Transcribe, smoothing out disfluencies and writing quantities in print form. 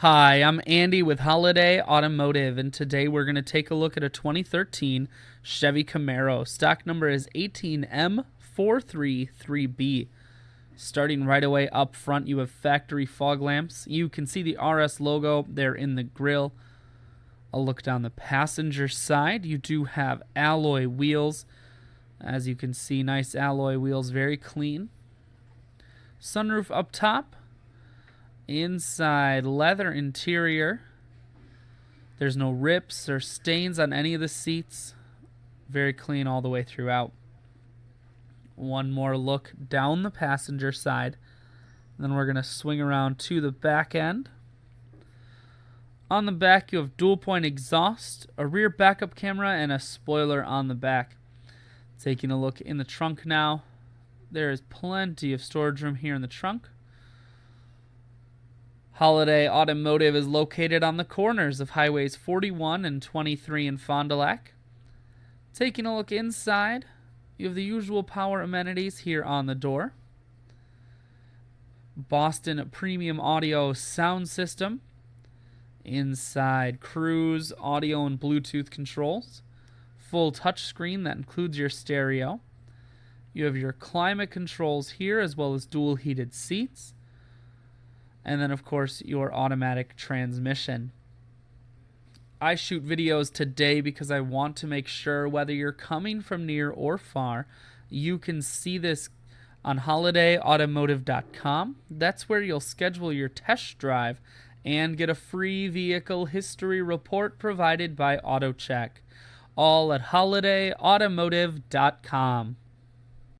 Hi, I'm Andy with Holiday Automotive, and today we're going to take a look at a 2013 Chevy Camaro. Stock number is 18M433B. Starting right away up front, you have factory fog lamps. You can see the RS logo there in the grille. I'll look down the passenger side. You do have alloy wheels. As you can see, nice alloy wheels, very clean. Sunroof up top. Inside, leather interior. There's no rips or stains on any of the seats. Very clean all the way throughout. One more look down the passenger side. Then we're going to swing around to the back end. On the back, you have dual point exhaust, a rear backup camera, and a spoiler on the back. Taking a look in the trunk now. There is plenty of storage room here in the trunk. Holiday Automotive is located on the corners of Highways 41 and 23 in Fond du Lac. Taking a look inside, you have the usual power amenities here on the door. Boston Premium Audio sound system. Inside, cruise, audio, and Bluetooth controls. Full touchscreen that includes your stereo. You have your climate controls here as well as dual heated seats. And then, of course, your automatic transmission. I shoot videos today because I want to make sure whether you're coming from near or far, you can see this on holidayautomotive.com. That's where you'll schedule your test drive and get a free vehicle history report provided by AutoCheck. All at holidayautomotive.com.